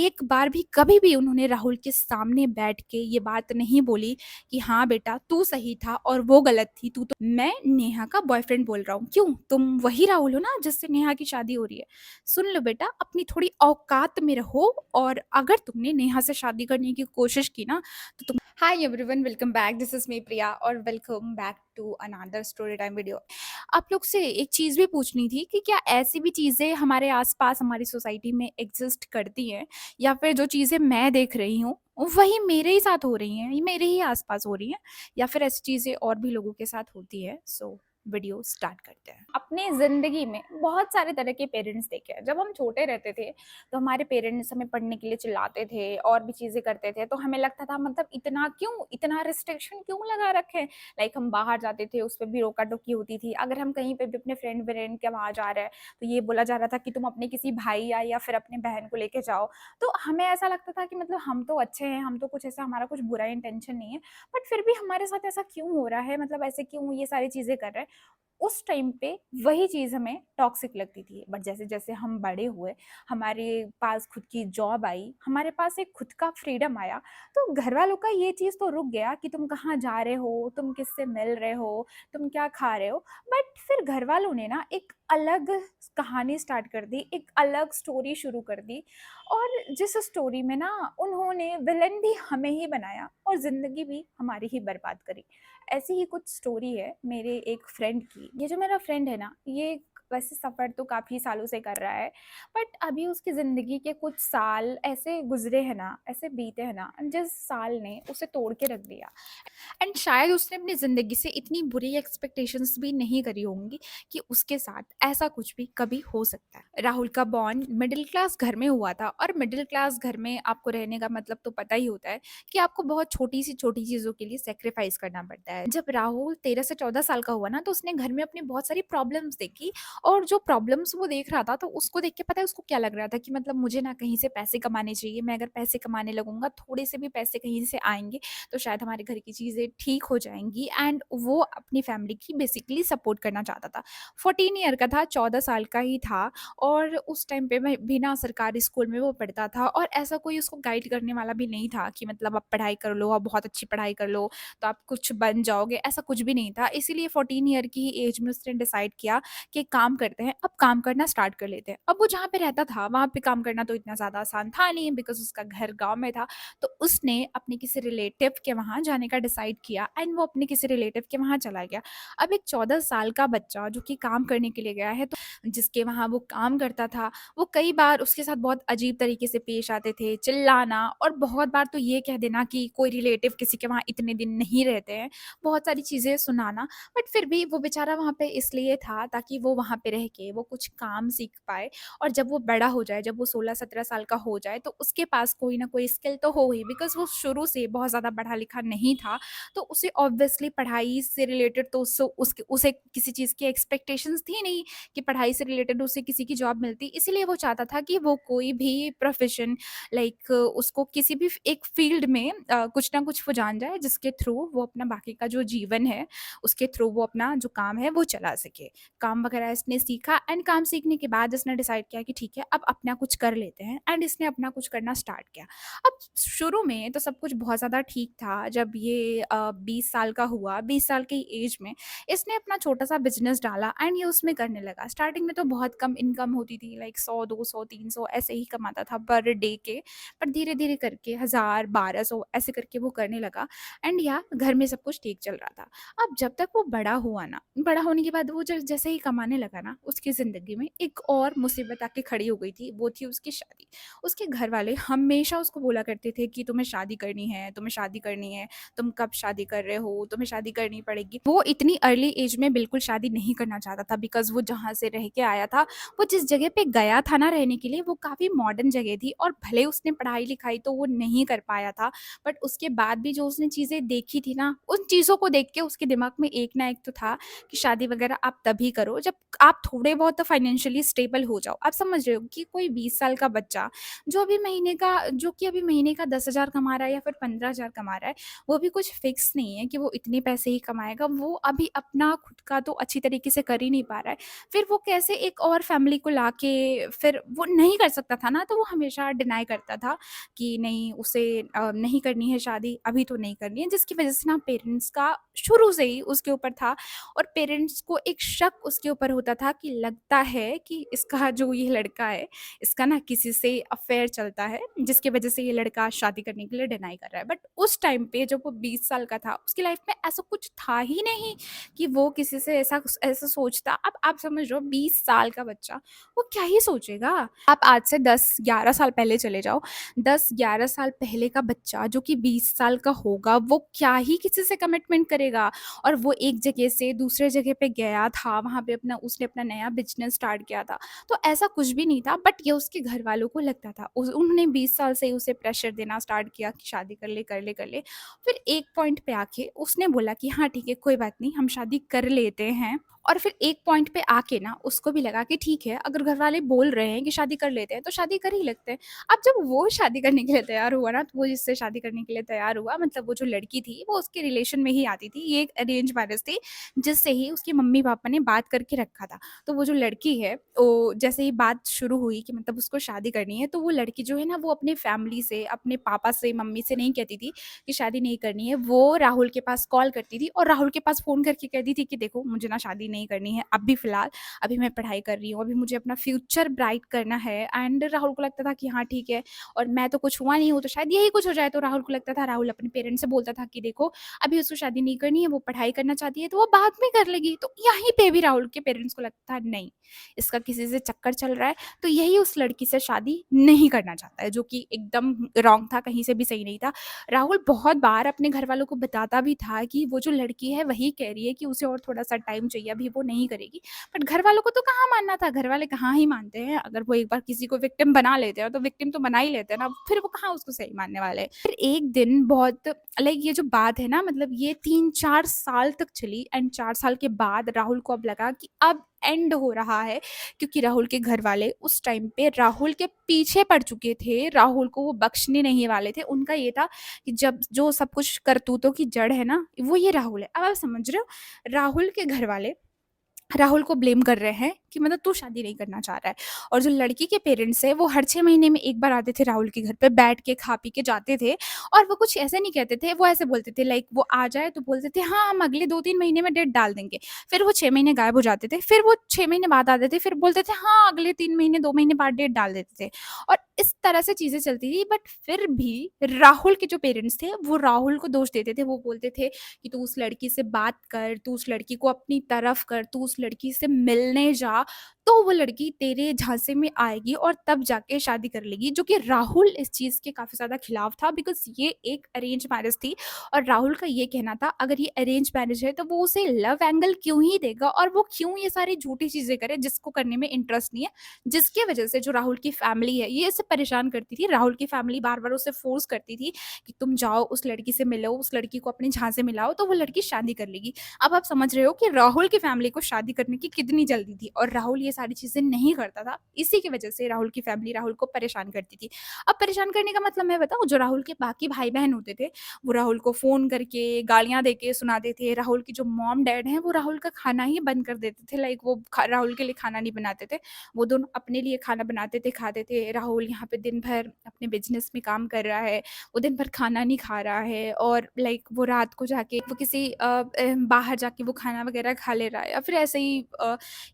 एक बार भी कभी भी उन्होंने राहुल के सामने बैठ के ये बात नहीं बोली कि हाँ बेटा तू सही था और वो गलत थी, तू तो मैं नेहा का बॉयफ्रेंड बोल रहा हूँ, क्यों तुम वही राहुल हो ना जिससे नेहा की शादी हो रही है। सुन लो बेटा, अपनी थोड़ी औकात में रहो, और अगर तुमने नेहा से शादी करने की कोशिश की ना तो तुम hi everyone, welcome back, this is me Priya और welcome back to another story time video. आप लोग से एक चीज़ भी पूछनी थी कि क्या ऐसी भी चीज़ें हमारे आसपास हमारी सोसाइटी में एग्जिस्ट करती हैं, या फिर जो चीज़ें मैं देख रही हूँ वही मेरे ही साथ हो रही हैं, ये मेरे ही आसपास हो रही हैं, या फिर ऐसी चीज़ें और भी लोगों के साथ होती है। सो वीडियो स्टार्ट करते हैं। अपने ज़िंदगी में बहुत सारे तरह के पेरेंट्स देखे हैं। जब हम छोटे रहते थे तो हमारे पेरेंट्स हमें पढ़ने के लिए चिल्लाते थे और भी चीज़ें करते थे, तो हमें लगता था मतलब इतना क्यों, इतना रिस्ट्रिक्शन क्यों लगा रखे हैं। लाइक हम बाहर जाते थे, उस पे भी रोका-टोकी होती थी। अगर हम कहीं पे भी अपने फ्रेंड-व्रेंड के वहाँ जा रहे हैं, तो ये बोला जा रहा था कि तुम अपने किसी भाई या फिर अपने बहन को लेके जाओ। तो हमें ऐसा लगता था कि मतलब हम तो अच्छे हैं, हम तो कुछ ऐसा, हमारा कुछ बुरा इंटेंशन नहीं है, बट फिर भी हमारे साथ ऐसा क्यों हो रहा है, मतलब ऐसे क्यों ये सारी चीज़ें कर रहे हैं। उस टाइम पे वही चीज़ हमें टॉक्सिक लगती थी, बट जैसे-जैसे हम बड़े हुए, हमारे पास खुद की जॉब आई, हमारे पास एक खुद का फ्रीडम आया, तो घरवालों का ये चीज़ तो रुक गया कि तुम कहाँ जा रहे हो, तुम किससे मिल रहे हो, तुम क्या खा रहे हो। बट फिर घरवालों ने ना एक अलग कहानी स्टार्ट कर दी, एक अलग स्टोरी शुरू कर दी, और जिस स्टोरी में ना उन्होंने विलेन भी हमें ही बनाया और ज़िंदगी भी हमारी ही बर्बाद करी। ऐसी ही कुछ स्टोरी है मेरे एक फ्रेंड की। ये जो मेरा फ्रेंड है ना, ये वैसे सफ़र तो काफ़ी सालों से कर रहा है, बट अभी उसकी ज़िंदगी के कुछ साल ऐसे गुज़रे हैं ना, ऐसे बीते हैं ना, जिस साल ने उसे तोड़ के रख दिया। एंड शायद उसने अपनी ज़िंदगी से इतनी बुरी एक्सपेक्टेशंस भी नहीं करी होंगी कि उसके साथ ऐसा कुछ भी कभी हो सकता है। राहुल का बॉर्न मिडिल क्लास घर में हुआ था, और मिडिल क्लास घर में आपको रहने का मतलब तो पता ही होता है कि आपको बहुत छोटी सी छोटी चीज़ों के लिए सेक्रीफाइस करना पड़ता है। जब राहुल 13 से 14 साल का हुआ ना, तो उसने घर में अपनी बहुत सारी प्रॉब्लम्स देखी, और जो प्रॉब्लम्स वो देख रहा था तो उसको देख के पता है उसको क्या लग रहा था कि मतलब मुझे ना कहीं से पैसे कमाने चाहिए, मैं अगर पैसे कमाने लगूंगा, थोड़े से भी पैसे कहीं से आएंगे तो शायद हमारे घर की चीज़ें ठीक हो जाएँगी, एंड वो अपनी फैमिली की बेसिकली सपोर्ट करना चाहता था। 14 ईयर का था, 14 साल का ही था, और उस टाइम पे मैं भी ना सरकारी स्कूल में वो पढ़ता था, और ऐसा कोई उसको गाइड करने वाला भी नहीं था कि मतलब आप पढ़ाई कर लो, आप बहुत अच्छी पढ़ाई कर लो, तो आप कुछ बन जाओगे, ऐसा कुछ भी नहीं था। इसीलिए 14 ईयर की ही एज में उसने डिसाइड किया कि एक काम करते हैं, अब काम करना स्टार्ट कर लेते हैं। अब वो जहाँ पे रहता था, वहाँ पे काम करना तो इतना ज़्यादा आसान था नहीं, बिकॉज़ उसका घर गाँव में था। तो उसने अपने किसी रिलेटिव के वहाँ जाने का डिसाइड किया, एंड वो अपने किसी रिलेटिव के वहाँ चला गया। अब एक 14 साल का बच्चा जो कि काम करने के लिए गया है, तो जिसके वहाँ वो काम करता था, वो कई बार उसके साथ बहुत अजीब तरीके से पेश आते थे, चिल्लाना, और बहुत बार तो ये कह देना कि कोई रिलेटिव किसी के वहाँ इतने दिन नहीं रहते हैं, बहुत सारी चीज़ें सुनाना। बट फिर भी वो बेचारा वहाँ पे इसलिए था ताकि वो वहाँ पे रह के वो कुछ काम सीख पाए, और जब वो बड़ा हो जाए, जब वो 16-17 साल का हो जाए, तो उसके पास कोई ना कोई स्किल तो हो ही, बिकॉज़ वो शुरू से बहुत ज़्यादा पढ़ा-लिखा नहीं था। तो उसे ऑब्वियसली पढ़ाई से रिलेटेड तो उसे किसी चीज़ की एक्सपेक्टेशंस थी नहीं कि पढ़ाई से रिलेटेड उसे किसी की जॉब मिलती। इसीलिए वो चाहता था कि वो कोई भी प्रोफ़ेशन, लाइक उसको किसी भी एक फ़ील्ड में कुछ ना कुछ वो जान जाए, जिसके थ्रू वो अपना बाकी का जो जीवन है, उसके थ्रू वो अपना जो काम है वो चला सके। काम वगैरह इसने सीखा, एंड काम सीखने के बाद इसने डिसाइड किया कि ठीक है, अब अपना कुछ कर लेते हैं, एंड इसने अपना कुछ करना स्टार्ट किया। अब शुरू में तो सब कुछ बहुत ज़्यादा ठीक था। जब ये 20 साल का हुआ, 20 साल की एज में इसने अपना छोटा-सा बिज़नेस डाला, एंड ये उसमें करने लगा। स्टार्टिंग में तो बहुत कम इनकम होती थी, लाइक 100, 200, 300 ऐसे ही कमाता था पर डे के। पर धीरे-धीरे करके 1000, 1200 ऐसे करके वो करने लगा, एंड या घर में सब कुछ ठीक चल रहा था। अब जब तक वो बड़ा हुआ ना, बड़ा होने के बाद वो जब जैसे ही कमाने लगा ना, उसकी ज़िंदगी में एक और मुसीबत आके खड़ी हो गई थी, वो थी उसकी शादी। उसके घर वाले हमेशा उसको बोला करते थे कि तुम्हें शादी करनी है, तुम्हें शादी करनी है, तुम कब शादी कर रहे हो, तुम्हें शादी करनी पड़ेगी। वो इतनी अर्ली एज में बिल्कुल शादी नहीं करना चाहता था, बिकॉज़ वो जहाँ से रह के आया था, वो जिस जगह पे गया था ना रहने के लिए, वो काफ़ी मॉडर्न जगह थी, और भले उसने पढ़ाई-लिखाई तो वो नहीं कर पाया था, बट उसके बाद भी जो उसने चीज़ें देखी थी ना, उन चीज़ों को देख के उसके दिमाग में एक ना एक तो था कि शादी वगैरह आप तभी करो जब आप थोड़े बहुत तो फाइनेंशियली स्टेबल हो जाओ। आप समझ रहे हो कि कोई 20 साल का बच्चा जो कि अभी महीने का 10,000 कमा रहा है या फिर 15,000 कमा रहा है, वो भी कुछ फिक्स नहीं है कि वो इतने पैसे ही कमाएगा। वो अभी अपना खुद का तो अच्छी तरीके से कर ही नहीं पा रहा है। फिर वो कैसे एक और फैमिली को लाके फिर वो नहीं कर सकता था ना, तो वो हमेशा डिनाई करता था कि नहीं उसे नहीं करनी है शादी, अभी तो नहीं करनी है, जिसकी वजह से ना पेरेंट्स का शुरू से ही उसके ऊपर था और पेरेंट्स को एक शक उसके ऊपर होता था कि लगता है कि इसका जो ये लड़का है, इसका ना किसी से अफेयर चलता है, जिसकी वजह से ये लड़का शादी करने के लिए डिनाई कर रहा है। बट उस टाइम पे जब वो 20 साल का था, उसकी लाइफ में ऐसा कुछ था ही नहीं कि वो किसी से ऐसा सोचता। अब आप समझ रहे हो 20 साल का बच्चा, वो क्या ही सोचेगा? आप आज से 10-11 साल पहले चले जाओ, 10-11 साल पहले का बच्चा जो कि 20 साल का होगा, वो क्या ही किसी से कमिटमेंट करेगा? और वो एक जगह से दूसरे जगह पे गया था, वहाँ पे उसने अपना नया बिज़नेस स्टार्ट किया था। तो ऐसा कुछ भी नहीं था, बट ये उसके घरवालों को लगता था। उन्होंने 20 साल से ही उसे प्रेशर देना स्टार्ट किया कि शादी कर ले, कर ले, कर ले। फिर एक पॉइंट पे आके उसने बोला कि हाँ ठीक है, कोई बात नहीं, हम शादी कर लेते हैं। और फिर एक पॉइंट पे आके ना उसको भी लगा कि ठीक है, अगर घरवाले बोल रहे हैं कि शादी कर लेते हैं, तो शादी कर ही लेते हैं। अब जब वो शादी करने के लिए तैयार हुआ ना, तो वो जिससे शादी करने के लिए तैयार हुआ, मतलब वो जो लड़की थी, वो उसके रिलेशन में ही आती थी। ये एक अरेंज मैरिज थी, जिससे ही उसके मम्मी-पापा ने बात करके रखा था। तो वो जो लड़की है, वो जैसे ही बात शुरू हुई कि मतलब उसको शादी करनी है, तो वो लड़की जो है ना, वो अपने फैमिली से, अपने पापा से, मम्मी से नहीं कहती थी कि शादी नहीं करनी है। वो राहुल के पास कॉल करती थी और राहुल के पास फ़ोन करके कहती थी कि देखो, मुझे ना शादी नहीं करनी है अभी फ़िलहाल, अभी मैं पढ़ाई कर रही हूँ, अभी मुझे अपना फ्यूचर ब्राइट करना है। एंड राहुल को लगता था कि हाँ ठीक है, और मैं तो कुछ हुआ नहीं हूँ, तो शायद यही कुछ हो जाए। तो राहुल को लगता था, राहुल अपने पेरेंट्स से बोलता था कि देखो, अभी उसको शादी नहीं करनी है, वो पढ़ाई करना चाहती है, तो वो बाद में कर लेगी। तो यहीं पे भी राहुल के पेरेंट्स को लगता था नहीं, इसका किसी से चक्कर चल रहा है, तो यही उस लड़की से शादी नहीं करना चाहता है, जो कि एकदम रॉन्ग था, कहीं से भी सही नहीं था। राहुल बहुत बार अपने घरवालों को बताता भी था कि वो जो लड़की है वही कह रही है कि उसे और थोड़ा-सा टाइम चाहिए, अभी वो नहीं करेगी। बट घरवालों को तो कहाँ मानना था, घरवाले कहाँ ही मानते हैं। अगर वो एक बार किसी को विक्टिम बना लेते हैं, तो विक्टिम तो बना ही लेते हैं ना, फिर वो कहाँ उसको सही मानने वाले हैं। फिर एक दिन बहुत लाइक ये जो बात है ना, मतलब ये 3-4 साल तक चली एंड 4 साल के बाद राहुल को अब लगा कि अब एंड हो रहा है, क्योंकि राहुल के घरवाले उस टाइम पे राहुल के पीछे पड़ चुके थे, राहुल को वो बख्शने नहीं वाले थे। उनका ये था कि जब जो सब कुछ करतूतों की जड़ है ना, वो ये राहुल है। अब आप समझ रहे हो, राहुल के घरवाले राहुल को ब्लेम कर रहे हैं कि मतलब तू शादी नहीं करना चाह रहा है, और जो लड़की के पेरेंट्स हैं वो हर 6 महीने में एक बार आते थे राहुल के घर पे, बैठ के खा पी के जाते थे। और वो कुछ ऐसे नहीं कहते थे, वो ऐसे बोलते थे लाइक वो आ जाए तो बोलते थे हाँ, हम अगले 2-3 महीने में डेट डाल देंगे। फिर वो 6 महीने गायब हो जाते थे, फिर वो 6 महीने बाद आते थे, फिर बोलते थे हाँ, अगले 3 महीने 2 महीने बाद डेट डाल देते थे। और इस तरह से चीज़ें चलती थी, बट फिर भी राहुल के जो पेरेंट्स थे, वो राहुल को दोष देते थे। वो बोलते थे कि तू उस लड़की से बात कर, तू उस लड़की को अपनी तरफ कर, तू उस लड़की से मिलने जा, तो वो लड़की तेरे झांसे में आएगी और तब जाके शादी कर लेगी। जो कि राहुल इस चीज़ के काफ़ी ज़्यादा खिलाफ था, बिकॉज़ ये एक अरेंज मैरिज थी और राहुल का ये कहना था अगर ये अरेंज मैरिज है तो वो उसे लव एंगल क्यों ही देगा, और वो क्यों ये सारी झूठी चीज़ें करे जिसको करने में इंटरेस्ट नहीं है। जिसकी वजह से जो राहुल की फैमिली है, ये इसे परेशान करती थी। राहुल की फैमिली बार-बार उसे फ़ोर्स करती थी कि तुम जाओ उस लड़की से मिलो, उस लड़की को अपने झांसे में लाओ, तो वो लड़की शादी कर लेगी। अब आप समझ रहे हो कि राहुल की फैमिली को शादी करने की कितनी जल्दी थी, और राहुल ये सारी चीज़ें नहीं करता था। इसी की वजह से राहुल की फैमिली राहुल को परेशान करती थी। अब परेशान करने का मतलब मैं बताऊँ, जो राहुल के बाकी भाई-बहन होते थे, वो राहुल को फ़ोन करके गालियाँ देके सुनाते थे। राहुल की जो मॉम-डैड हैं, वो राहुल का खाना ही बंद कर देते थे। लाइक वो राहुल के लिए खाना नहीं बनाते थे। वो दोनों अपने लिए खाना बनाते थे, खाते थे। राहुल यहाँ पे दिन भर अपने बिज़नेस में काम कर रहा है, वो दिन भर खाना नहीं खा रहा है, और लाइक वो रात को जाके वो किसी बाहर जाके वो खाना वगैरह खा ले रहा है,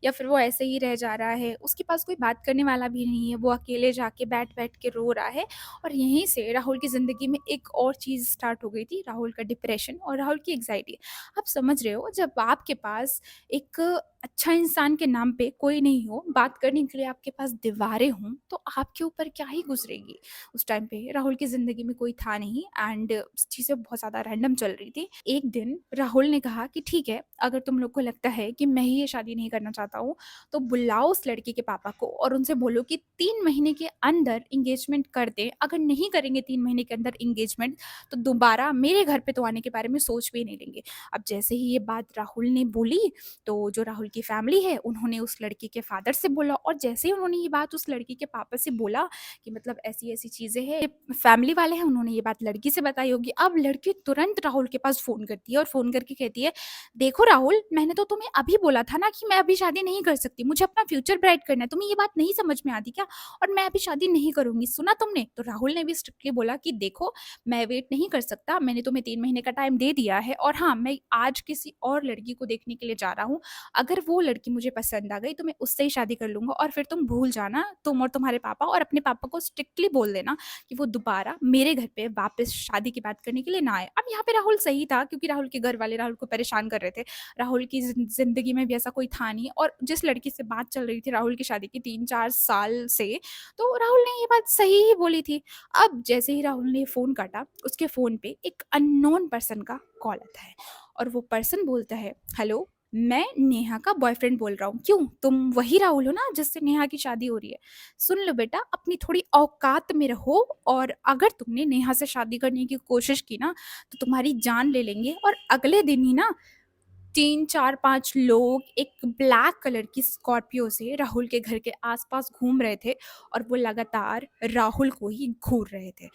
या फिर वो ऐसे ही रह जा रहा है। उसके पास कोई बात करने वाला भी नहीं है, वो अकेले जाके बैठ-बैठ के रो रहा है। और यहीं से राहुल की ज़िंदगी में एक और चीज़ स्टार्ट हो गई थी, राहुल का डिप्रेशन और राहुल की एंग्ज़ायटी। आप समझ रहे हो, जब आपके पास एक अच्छा इंसान के नाम पे कोई नहीं हो, बात करने के लिए आपके पास दीवारें हों, तो आपके ऊपर क्या ही गुज़रेगी। उस टाइम पे राहुल की ज़िंदगी में कोई था नहीं, एंड चीज़ें बहुत ज़्यादा रैंडम चल रही थी। एक दिन राहुल ने कहा कि ठीक है, अगर तुम लोग को लगता है कि मैं ही ये शादी नहीं करना चाहता हूँ, तो बुलाओ उस लड़की के पापा को और उनसे बोलो कि 3 महीने के अंदर एंगेजमेंट कर दें। अगर नहीं करेंगे 3 महीने के अंदर एंगेजमेंट, तो दोबारा मेरे घर पे तो आने के बारे में सोच भी नहीं लेंगे। अब जैसे ही ये बात राहुल ने बोली, तो जो राहुल की फैमिली है, उन्होंने उस लड़की के फादर से बोला और जैसे ही उन्होंने ये बात उस लड़की के पापा से बोला कि मतलब ऐसी-ऐसी चीज़ें हैं, फैमिली वाले हैं, उन्होंने ये बात लड़की से बताई होगी। अब लड़की तुरंत राहुल के पास फ़ोन करती है और फ़ोन करके कहती है, "देखो राहुल, मैंने तो तुम्हें अभी बोला था ना कि मैं अभी शादी नहीं कर सकती, मुझे अपना फ्यूचर ब्राइट करना है, तुम्हें ये बात नहीं समझ में आती क्या? और मैं अभी शादी नहीं करूँगी, सुना तुमने?" तो राहुल ने भी स्ट्रिक्टली बोला कि देखो, मैं वेट नहीं कर सकता, मैंने तुम्हें 3 महीने का टाइम दे दिया है और हाँ, मैं आज किसी और लड़की को देखने के लिए जा रहा हूँ। अगर वो लड़की मुझे पसंद आ गई तो मैं उससे ही शादी कर लूँगा और फिर तुम भूल जाना, तुम और तुम्हारे पापा और अपने पापा को स्ट्रिक्टली बोल देना कि वो दोबारा मेरे घर पे वापस शादी की बात करने के लिए ना आए। अब यहाँ पे राहुल सही था क्योंकि राहुल के घर वाले राहुल को परेशान कर रहे थे। राहुल की ज़िंदगी में भी ऐसा कोई था नहीं और जिस लड़की से बात चल रही थी राहुल की शादी की 3-4 साल से, तो राहुल ने ये बात सही ही बोली थी। अब जैसे ही राहुल ने फ़ोन काटा, उसके फ़ोन पे एक अननोन पर्सन का कॉल आता है और वो पर्सन बोलता है, "हेलो, मैं नेहा का बॉयफ्रेंड बोल रहा हूँ।" "क्यों? तुम वही राहुल हो ना जिससे नेहा की शादी हो रही है? सुन लो बेटा, अपनी थोड़ी औकात में रहो और अगर तुमने नेहा से शादी करने की कोशिश की ना, तो तुम्हारी जान ले लेंगे।" और अगले दिन ही ना 3, 4, 5 लोग एक ब्लैक कलर की स्कॉर्पियो से राहुल के घर के आस-पास घूम रहे थे और वो लगातार राहुल को ही घूर रहे थे।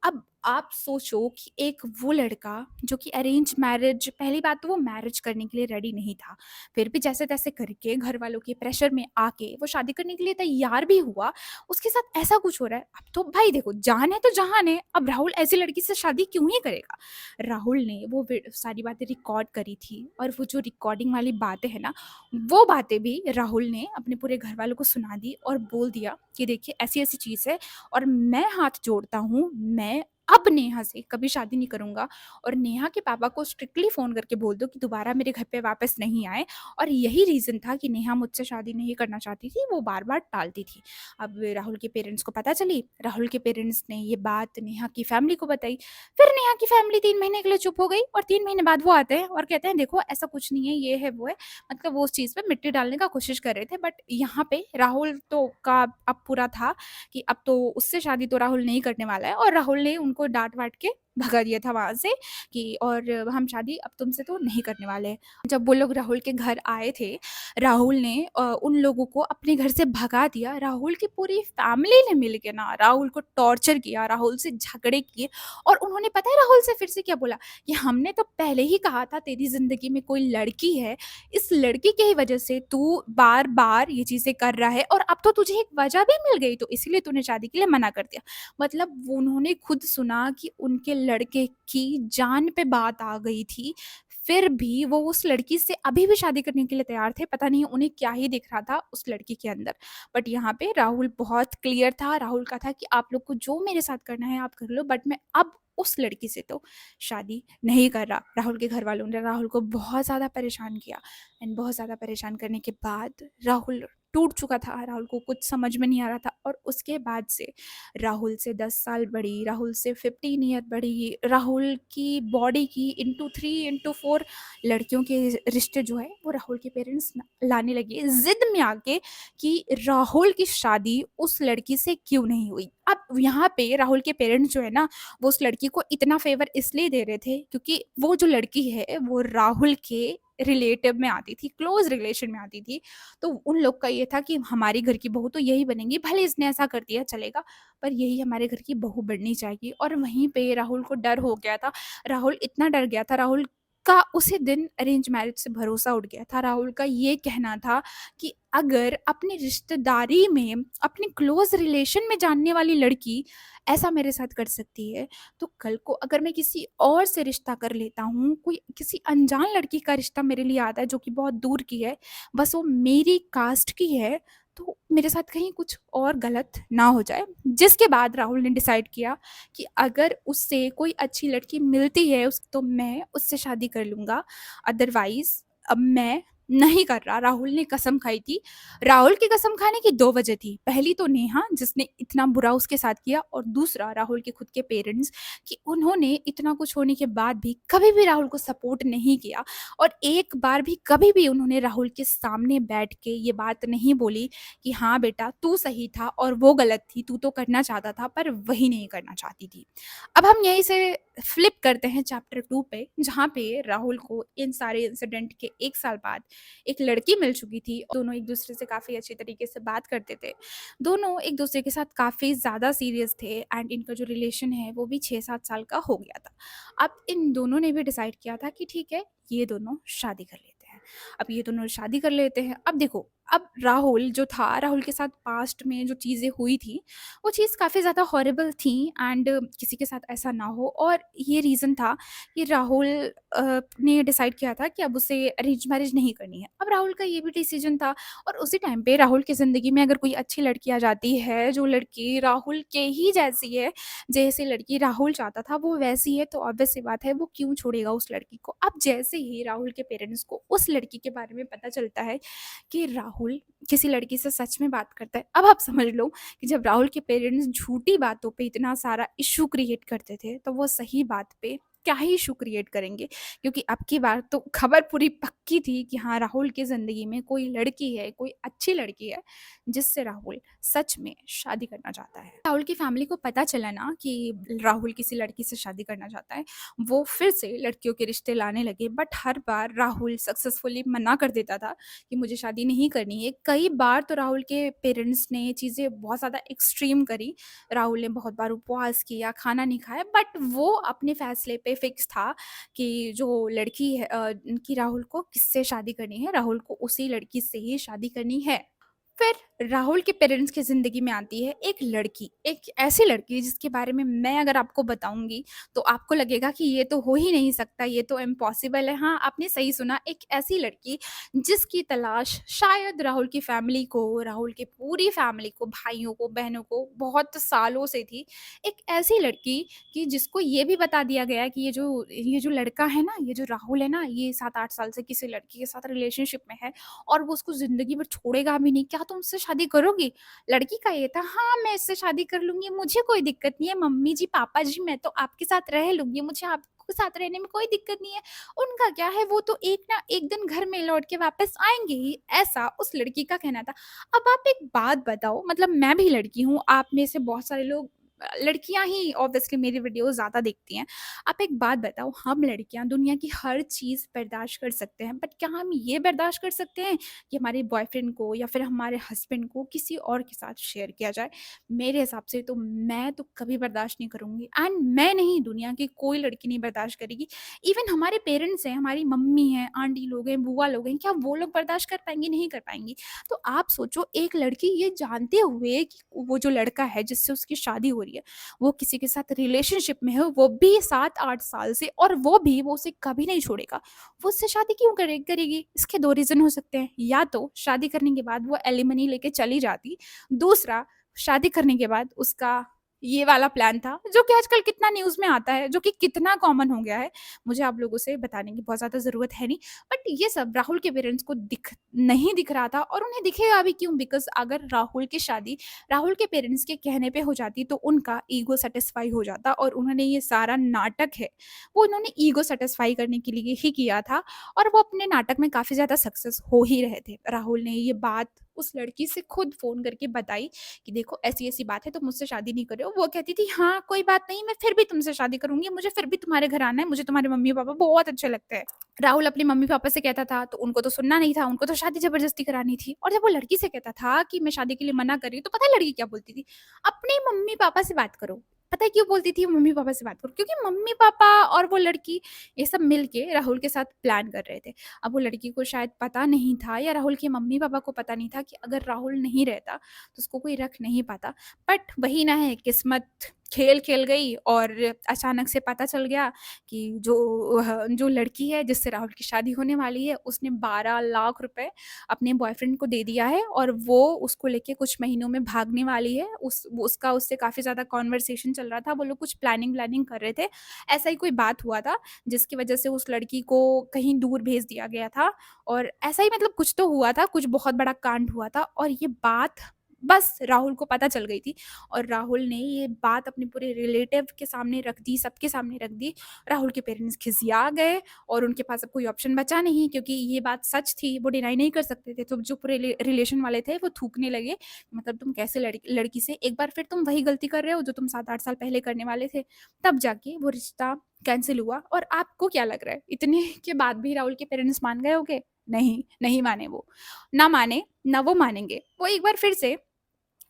अब आप सोचो कि एक वो लड़का जो कि अरेंज मैरिज, पहली बात तो वो मैरिज करने के लिए रेडी नहीं था। फिर भी जैसे-तैसे करके घरवालों के प्रेशर में आके वो शादी करने के लिए तैयार भी हुआ। उसके साथ ऐसा कुछ हो रहा है। अब तो भाई देखो, जान है तो जहान है। अब राहुल ऐसी लड़की से शादी क्यों ही करेगा? राहुल ने वो सारी बातें रिकॉर्ड करी थी और वो जो रिकॉर्डिंग वाली बातें हैं ना, वो बातें भी राहुल ने अपने पूरे घर वालों को सुना दी और बोल दिया कि देखिए ऐसी-ऐसी चीज़ है और मैं हाथ जोड़ता हूँ, मैं अब नेहा से कभी शादी नहीं करूँगा और नेहा के पापा को स्ट्रिक्टली फ़ोन करके बोल दो कि दोबारा मेरे घर पे वापस नहीं आए। और यही रीज़न था कि नेहा मुझसे शादी नहीं करना चाहती थी, वो बार-बार टालती थी। अब राहुल के पेरेंट्स को पता चली, राहुल के पेरेंट्स ने ये बात नेहा की फैमिली को बताई। फिर नेहा की फैमिली 3 महीने के लिए चुप हो गई और 3 महीने बाद वो आते हैं और कहते हैं देखो ऐसा कुछ नहीं है, ये है, वो है। मतलब वो उस चीज़ पे मिट्टी डालने का कोशिश कर रहे थे बट यहाँ पे राहुल तो का अब पूरा था कि अब तो उससे शादी तो राहुल नहीं करने वाला है और राहुल ने उनको डाँट-वाट के भगा दिया था वहाँ से कि और हम शादी अब तुमसे तो नहीं करने वाले हैं। जब वो लोग राहुल के घर आए थे, राहुल ने उन लोगों को अपने घर से भगा दिया। राहुल की पूरी फैमिली ने मिल के ना राहुल को टॉर्चर किया, राहुल से झगड़े किए और उन्होंने पता है राहुल से फिर से क्या बोला कि हमने तो पहले ही कहा था तेरी ज़िंदगी में कोई लड़की है, इस लड़की की ही वजह से तू बार-बार ये चीज़ें कर रहा है और अब तो तुझे एक वजह भी मिल गई तो इसीलिए तूने शादी के लिए मना कर दिया। मतलब वो उन्होंने खुद सुना कि उनके लड़के की जान पे बात आ गई थी, फिर भी वो उस लड़की से अभी भी शादी करने के लिए तैयार थे। पता नहीं उन्हें क्या ही दिख रहा था उस लड़की के अंदर। बट यहाँ पे राहुल बहुत क्लियर था, राहुल का था कि आप लोग को जो मेरे साथ करना है आप कर लो बट मैं अब उस लड़की से तो शादी नहीं कर रहा। राहुल के घरवालों ने राहुल को बहुत ज़्यादा परेशान किया एंड बहुत ज़्यादा परेशान करने के बाद राहुल टूट चुका था, राहुल को कुछ समझ में नहीं आ रहा था और उसके बाद से राहुल से 10 साल बड़ी, राहुल से 15 ईयर बड़ी, राहुल की बॉडी की इंटू 3 इंटू 4 लड़कियों के रिश्ते जो है वो राहुल के पेरेंट्स लाने लगे ज़िद में आके कि राहुल की शादी उस लड़की से क्यों नहीं हुई। अब यहाँ पे राहुल के पेरेंट्स जो है ना, वो उस लड़की को इतना फ़ेवर इसलिए दे रहे थे क्योंकि वो जो लड़की है वो राहुल के रिलेटिव में आती थी, क्लोज़ रिलेशन में आती थी। तो उन लोग का ये था कि हमारी घर की बहू तो यही बनेंगी, भले इसने ऐसा कर दिया चलेगा, पर यही हमारे घर की बहू बननी चाहिए। और वहीं पे राहुल को डर हो गया था। राहुल इतना डर गया था, राहुल का उसी दिन अरेंज मैरिज से भरोसा उठ गया था। राहुल का ये कहना था कि अगर अपनी रिश्तेदारी में, अपने क्लोज़ रिलेशन में जानने वाली लड़की ऐसा मेरे साथ कर सकती है, तो कल को अगर मैं किसी और से रिश्ता कर लेता हूँ, कोई किसी अनजान लड़की का रिश्ता मेरे लिए आता है जो कि बहुत दूर की है, बस वो मेरी कास्ट की है, तो मेरे साथ कहीं कुछ और गलत ना हो जाए। जिसके बाद राहुल ने डिसाइड किया कि अगर उससे कोई अच्छी लड़की मिलती है उस तो मैं उससे शादी कर लूँगा, अदरवाइज़ अब मैं नहीं कर रहा। राहुल ने कसम खाई थी। राहुल की कसम खाने की 2 वजह थी। पहली तो नेहा जिसने इतना बुरा उसके साथ किया और दूसरा राहुल के खुद के पेरेंट्स कि उन्होंने इतना कुछ होने के बाद भी कभी भी राहुल को सपोर्ट नहीं किया और एक बार भी कभी भी उन्होंने राहुल के सामने बैठ के ये बात नहीं बोली कि हाँ बेटा तू सही था और वो गलत थी, तू तो करना चाहता था पर वही नहीं करना चाहती थी। अब हम यहीं से फ्लिप करते हैं चैप्टर 2 पे, जहाँ पे राहुल को इन सारे इंसिडेंट के 1 साल बाद एक लड़की मिल चुकी थी, दोनों एक-दूसरे से काफ़ी अच्छे तरीके से बात करते थे। दोनों एक-दूसरे के साथ काफ़ी ज़्यादा सीरियस थे एंड इनका जो रिलेशन है वो भी 6-7 साल का हो गया था। अब इन दोनों ने भी डिसाइड किया था कि ठीक है, ये दोनों शादी कर लेते हैं। अब ये दोनों शादी कर लेते हैं। अब देखो, अब राहुल जो था, राहुल के साथ पास्ट में जो चीज़ें हुई थी, वो चीज़ काफ़ी ज़्यादा हॉरिबल थी एंड किसी के साथ ऐसा ना हो, और ये रीज़न था कि राहुल ने डिसाइड किया था कि अब उसे अरेंज मैरिज नहीं करनी है। अब राहुल का ये भी डिसीजन था, और उसी टाइम पे राहुल की ज़िंदगी में अगर कोई अच्छी लड़की आ जाती है, जो लड़की राहुल के ही जैसी है, जैसे लड़की राहुल चाहता था वो वैसी है, तो ऑब्वियस सी बात है वो क्यों छोड़ेगा उस लड़की को। अब जैसे ही राहुल के पेरेंट्स को उस लड़की के बारे में पता चलता है कि राहुल किसी लड़की से सच में बात करता है, अब आप समझ लो कि जब राहुल के पेरेंट्स झूठी बातों पे इतना सारा इश्यू क्रिएट करते थे, तो वो सही बात पे क्या ही इश्यू क्रिएट करेंगे, क्योंकि अब की बार तो खबर पूरी पक्की थी कि हाँ, राहुल की ज़िंदगी में कोई लड़की है, कोई अच्छी लड़की है, जिससे राहुल सच में शादी करना चाहता है। राहुल की फैमिली को पता चला ना कि राहुल किसी लड़की से शादी करना चाहता है, वो फिर से लड़कियों के रिश्ते लाने लगे, but her bar Rahul successfully मना कर देता था कि मुझे शादी नहीं करनी है। कई बार तो राहुल के पेरेंट्स ने चीज़ें बहुत ज़्यादा एक्सट्रीम करी, राहुल ने बहुत बार उपवास किया, खाना नहीं खाया, बट वो अपने फैसले पे फिक्स था कि जो लड़की है कि राहुल को किससे शादी करनी है, राहुल को उसी लड़की से ही शादी करनी है। फिर राहुल के पेरेंट्स की ज़िंदगी में आती है एक लड़की, एक ऐसी लड़की जिसके बारे में मैं अगर आपको बताऊँगी, तो आपको लगेगा कि ये तो हो ही नहीं सकता, ये तो इम्पॉसिबल है। हाँ, आपने सही सुना, एक ऐसी लड़की जिसकी तलाश शायद राहुल की फ़ैमिली को, राहुल की पूरी फ़ैमिली को, भाइयों को, बहनों को बहुत सालों से थी। एक ऐसी लड़की कि जिसको ये भी बता दिया गया कि ये जो लड़का है ना, ये जो राहुल है ना, ये 7-8 साल से किसी लड़की के साथ रिलेशनशिप में है और वो उसको ज़िंदगी भर छोड़ेगा भी नहीं, क्या तुम उससे शादी करोगी? लड़की का ये था, हाँ, मैं इससे शादी कर लूँगी, मुझे कोई दिक्कत नहीं है, मम्मी जी, पापा जी, मैं तो आपके साथ रह लूँगी, मुझे आपके साथ रहने में कोई दिक्कत नहीं है। उनका क्या है, वो तो एक ना एक दिन घर में लौट के वापस आएँगे ही, ऐसा उस लड़की का कहना था। अब आप एक बात बताओ, मतलब मैं भी लड़की हूँ, आप में से बहुत सारे लोग लड़कियाँ ही ऑब्वियसली मेरी वीडियो ज़्यादा देखती हैं। आप एक बात बताओ, हम लड़कियाँ दुनिया की हर चीज़ बर्दाश्त कर सकते हैं, बट क्या हम ये बर्दाश्त कर सकते हैं कि हमारे बॉयफ्रेंड को या फिर हमारे हस्बैंड को किसी और के साथ शेयर किया जाए? मेरे हिसाब से तो मैं तो कभी बर्दाश्त नहीं करूँगी, एंड मैं नहीं, दुनिया की कोई लड़की नहीं बर्दाश्त करेगी। इवन हमारे पेरेंट्स हैं, हमारी मम्मी हैं, आंटी लोग हैं, बुआ लोग हैं, क्या वो लोग बर्दाश्त कर पाएँगी? नहीं कर पाएँगी। तो आप सोचो, एक लड़की ये जानते हुए कि वो जो लड़का है जिससे उसकी शादी हो रही है, वो किसी के साथ रिलेशनशिप में है, वो भी 7-8 साल से, और वो उसे कभी नहीं छोड़ेगा। वो उससे शादी क्यों करेगी? इसके 2 रीज़न हो सकते हैं, या तो शादी करने के बाद वो एलिमनी लेके चली जाती, दूसरा शादी करने के बाद उसका ये वाला प्लान था, जो कि आजकल कितना न्यूज़ में आता है, जो कि कितना कॉमन हो गया है, मुझे आप लोगों से बताने की बहुत ज़्यादा ज़रूरत है नहीं। बट ये सब राहुल के पेरेंट्स को नहीं दिख रहा था, और उन्हें दिखेगा भी क्यों? बिकॉज़ अगर राहुल की शादी राहुल के पेरेंट्स के कहने पे हो जाती, तो उनका ईगो सैटिस्फाई हो जाता, और उन्होंने ये सारा नाटक है, वो उन्होंने ईगो सैटिस्फाई करने के लिए ही किया था, और वो अपने नाटक में काफ़ी ज़्यादा सक्सेस हो ही रहे थे। राहुल ने ये बात उस लड़की से खुद फ़ोन करके बताई कि देखो, ऐसी-ऐसी बात है, तुम मुझसे शादी नहीं कर रहे हो। वो कहती थी, हाँ, कोई बात नहीं, मैं फिर भी तुमसे शादी करूँगी, मुझे फिर भी तुम्हारे घर आना है, मुझे तुम्हारे मम्मी-पापा बहुत अच्छे लगते हैं। राहुल अपने मम्मी-पापा से कहता था, तो उनको तो सुनना नहीं था, उनको तो शादी ज़बरदस्ती करानी थी, और जब वो लड़की से कहता था कि मैं शादी के लिए मना कर रही हूँ, तो पता है लड़की क्या बोलती थी? अपने मम्मी-पापा से बात करो। पता है क्यों बोलती थी मम्मी-पापा से बात करो? क्योंकि मम्मी-पापा और वो लड़की ये सब मिल के राहुल के साथ प्लान कर रहे थे। अब वो लड़की को शायद पता नहीं था, या राहुल के मम्मी-पापा को पता नहीं था कि अगर राहुल नहीं रहता, तो उसको कोई रख नहीं पाता। बट वही ना है, किस्मत खेल खेल गई, और अचानक से पता चल गया कि जो लड़की है जिससे राहुल की शादी होने वाली है, उसने 12 लाख रुपए अपने बॉयफ्रेंड को दे दिया है, और वो उसको लेके कुछ महीनों में भागने वाली है। उसका उससे काफ़ी ज़्यादा कन्वर्सेशन चल रहा था, वो लोग कुछ प्लानिंग कर रहे थे। ऐसा ही कोई बात हुआ था, जिसकी वजह से उस लड़की को कहीं दूर भेज दिया गया था, और ऐसा ही मतलब कुछ तो हुआ था, कुछ बहुत बड़ा कांड हुआ था, और ये बात बस राहुल को पता चल गई थी, और राहुल ने ये बात अपने पूरे रिलेटिव के सामने रख दी, सबके सामने रख दी। राहुल के पेरेंट्स खिसिया गए, और उनके पास अब कोई ऑप्शन बचा नहीं, क्योंकि ये बात सच थी, वो डिनाई नहीं कर सकते थे। तो जो पूरे रिलेशन वाले थे वो थूकने लगे, मतलब तुम कैसे लड़की से एक बार फिर तुम वही गलती कर रहे हो जो तुम 7-8 साल पहले करने वाले थे। तब जाके वो रिश्ता कैंसल हुआ और आपको क्या लग रहा है इतने के बाद भी राहुल के पेरेंट्स मान गए होंगे? नहीं, नहीं माने वो। ना माने, ना वो मानेंगे। वो एक बार फिर से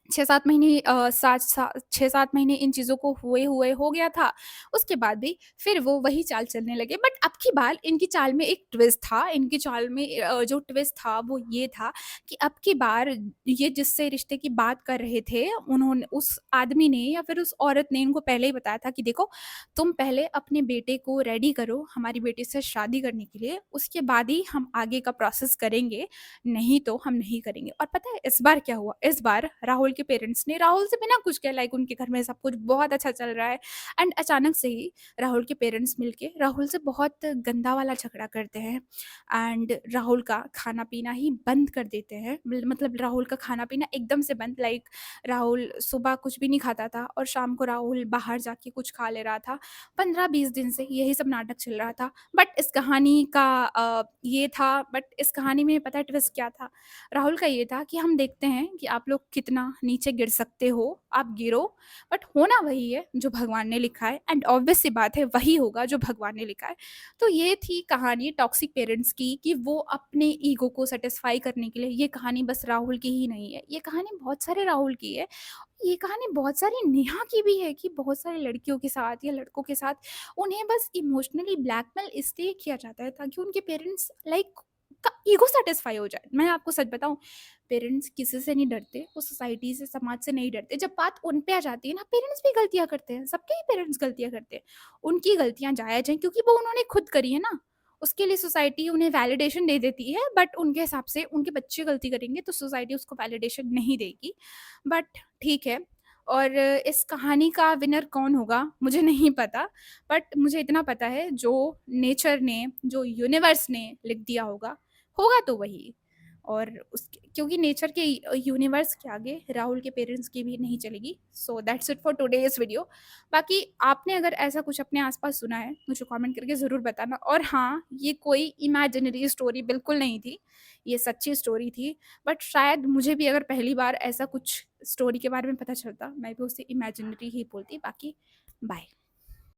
6-7 महीने 6-7 महीने इन चीज़ों को हुए हुए हो गया था। उसके बाद भी फिर वो वही चाल चलने लगे, बट अब की बार इनकी चाल में एक ट्विस्ट था। इनकी चाल में जो ट्विस्ट था वो ये था कि अब की बार ये जिससे रिश्ते की बात कर रहे थे, उन्होंने उस आदमी ने या फिर उस औरत ने इनको पहले ही बताया था कि देखो, तुम पहले अपने बेटे को रेडी करो हमारी बेटी से शादी करने के लिए, उसके बाद ही हम आगे का प्रोसेस करेंगे, नहीं तो हम नहीं करेंगे। और पता है इस बार क्या हुआ? इस बार राहुल के पेरेंट्स ने राहुल से बिना कुछ कहे, लाइक उनके घर में सब कुछ बहुत अच्छा चल रहा है, एंड अचानक से ही राहुल के पेरेंट्स मिलके राहुल से बहुत गंदा वाला झगड़ा करते हैं, एंड राहुल का खाना-पीना ही बंद कर देते हैं। मतलब राहुल का खाना-पीना एकदम से बंद, लाइक राहुल सुबह कुछ भी नहीं खाता था और शाम को राहुल बाहर जाके कुछ खा ले रहा था। 15-20 दिन से यही सब नाटक चल रहा था। बट इस कहानी का ये था, बट इस कहानी में पता है ट्विस्ट क्या था? राहुल का ये था कि हम देखते हैं कि आप लोग कितना नीचे गिर सकते हो, आप गिरो, बट होना वही है जो भगवान ने लिखा है, एंड ऑब्वियस सी बात है वही होगा जो भगवान ने लिखा है। तो ये थी कहानी टॉक्सिक पेरेंट्स की कि वो अपने ईगो को सैटिस्फाई करने के लिए, ये कहानी बस राहुल की ही नहीं है, ये कहानी बहुत सारे राहुल की है। ये कहानी बहुत सारी नेहा की भी है कि बहुत सारी लड़कियों के साथ या लड़कों के साथ उन्हें बस इमोशनली ब्लैकमेल इसलिए किया जाता है ताकि उनके पेरेंट्स लाइक का ईगो सैटिस्फाई हो जाए। मैं आपको सच बताऊँ, पेरेंट्स किसी से नहीं डरते, वो सोसाइटी से, समाज से नहीं डरते। जब बात उन पे आ जाती है ना, पेरेंट्स भी गलतियाँ करते हैं, सबके ही पेरेंट्स गलतियाँ करते हैं। उनकी गलतियाँ जायज़ हैं क्योंकि वो उन्होंने खुद करी है ना। उसके लिए सोसाइटी उन्हें वैलिडेशन दे देती है, बट उनके हिसाब से उनके बच्चे गलती करेंगे तो सोसाइटी उसको वैलिडेशन नहीं देगी। बट ठीक है। और इस कहानी का विनर कौन होगा मुझे नहीं पता, बट मुझे इतना पता है जो नेचर ने, जो यूनिवर्स ने लिख दिया होगा, होगा तो वही। और उसके क्योंकि नेचर के यूनिवर्स के आगे राहुल के पेरेंट्स की भी नहीं चलेगी। So that's it for today's video. बाकी आपने अगर ऐसा कुछ अपने आस-पास सुना है, मुझे कमेंट करके ज़रूर बताना। और हाँ, ये कोई इमेजिनरी स्टोरी बिल्कुल नहीं थी, ये सच्ची स्टोरी थी। बट शायद मुझे भी अगर पहली बार ऐसा कुछ स्टोरी के बारे में पता चलता, मैं भी उसे इमेजिनरी ही बोलती। बाकी बाय।